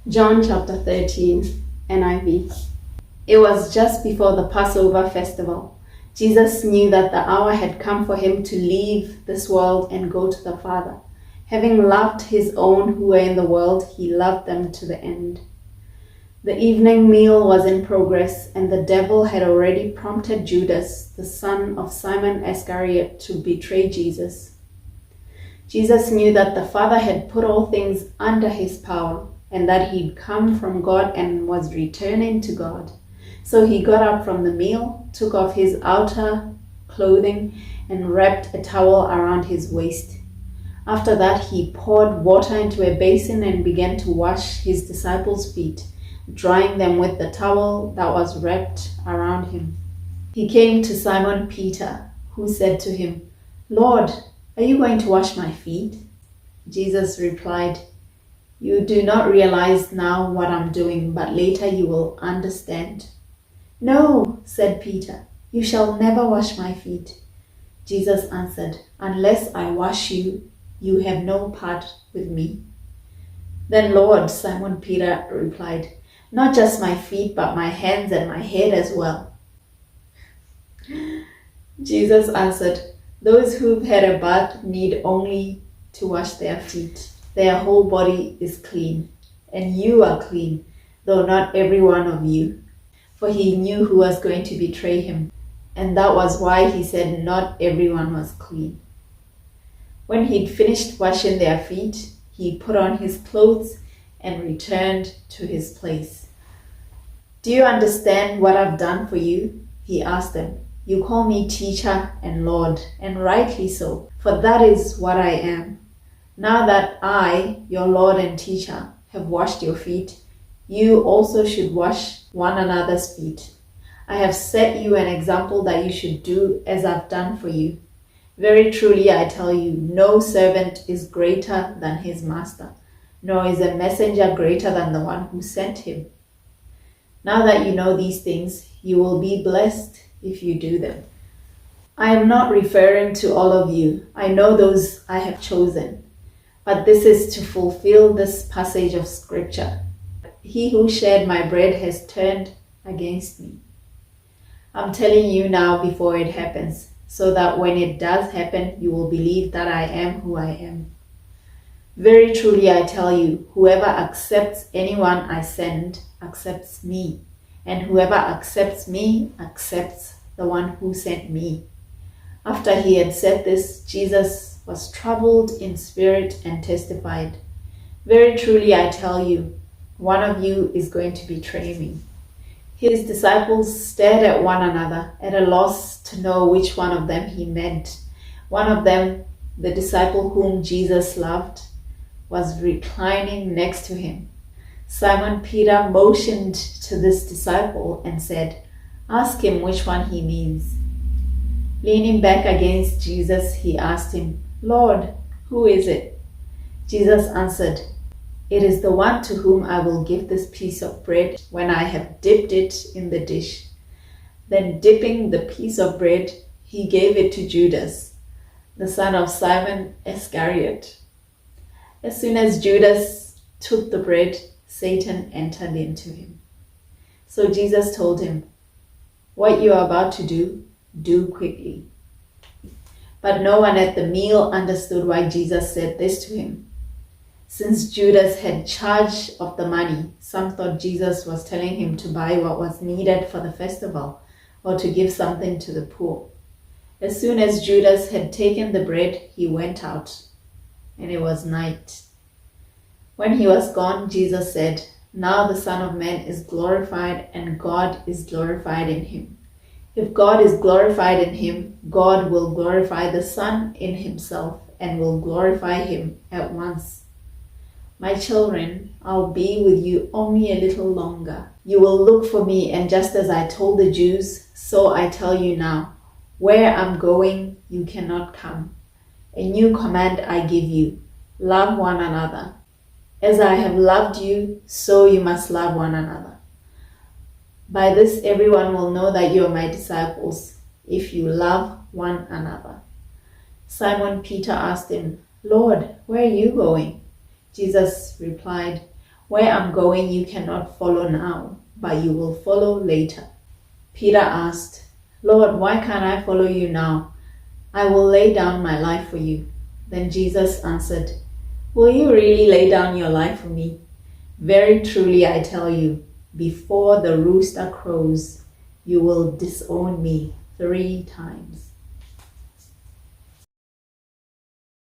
John chapter 13, NIV. It was just before the Passover festival. Jesus knew that the hour had come for him to leave this world and go to the Father. Having loved his own who were in the world, he loved them to the end. The evening meal was in progress, and the devil had already prompted Judas, the son of Simon Iscariot, to betray Jesus. Jesus knew that the Father had put all things under his power, and that he'd come from God and was returning to God. So he got up from the meal, took off his outer clothing, and wrapped a towel around his waist. After that, he poured water into a basin and began to wash his disciples' feet, drying them with the towel that was wrapped around him. He came to Simon Peter, who said to him, "Lord, are you going to wash my feet?" Jesus replied, "You do not realize now what I'm doing, but later you will understand." "No," said Peter, "you shall never wash my feet." Jesus answered, "Unless I wash you, you have no part with me." "Then Lord," Simon Peter replied, "not just my feet, but my hands and my head as well." Jesus answered, "Those who've had a bath need only to wash their feet. Their whole body is clean, and you are clean, though not every one of you." For he knew who was going to betray him, and that was why he said not everyone was clean. When he'd finished washing their feet, he put on his clothes and returned to his place. "Do you understand what I've done for you?" he asked them. "You call me teacher and Lord, and rightly so, for that is what I am. Now that I, your Lord and teacher, have washed your feet, you also should wash one another's feet. I have set you an example that you should do as I've done for you. Very truly I tell you, no servant is greater than his master, nor is a messenger greater than the one who sent him. Now that you know these things, you will be blessed if you do them. I am not referring to all of you. I know those I have chosen. But this is to fulfill this passage of scripture. He who shared my bread has turned against me. I'm telling you now before it happens, so that when it does happen, you will believe that I am who I am. Very truly I tell you, whoever accepts anyone I send accepts me, and whoever accepts me accepts the one who sent me." After he had said this, Jesus was troubled in spirit and testified, "Very truly I tell you, one of you is going to betray me." His disciples stared at one another, at a loss to know which one of them he meant. One of them, the disciple whom Jesus loved, was reclining next to him. Simon Peter motioned to this disciple and said, "Ask him which one he means." Leaning back against Jesus, he asked him, "Lord, who is it?" Jesus answered, "It is the one to whom I will give this piece of bread when I have dipped it in the dish." Then dipping the piece of bread, he gave it to Judas, the son of Simon Iscariot. As soon as Judas took the bread, Satan entered into him. So Jesus told him, "What you are about to do, do quickly." But no one at the meal understood why Jesus said this to him. Since Judas had charge of the money, some thought Jesus was telling him to buy what was needed for the festival, or to give something to the poor. As soon as Judas had taken the bread, he went out, and it was night. When he was gone, Jesus said, "Now the Son of Man is glorified, and God is glorified in him. If God is glorified in him, God will glorify the Son in himself, and will glorify him at once. My children, I'll be with you only a little longer. You will look for me, and just as I told the Jews, so I tell you now, where I'm going, you cannot come. A new command I give you, love one another. As I have loved you, so you must love one another. By this everyone will know that you are my disciples, if you love one another." Simon Peter asked him, "Lord, where are you going?" Jesus replied, Where I'm going you cannot follow now, but you will follow later." Peter asked, "Lord, why can't I follow you now? I will lay down my life for you." Then Jesus answered, "Will you really lay down your life for me? Very truly I tell you, before the rooster crows, you will disown me 3 times."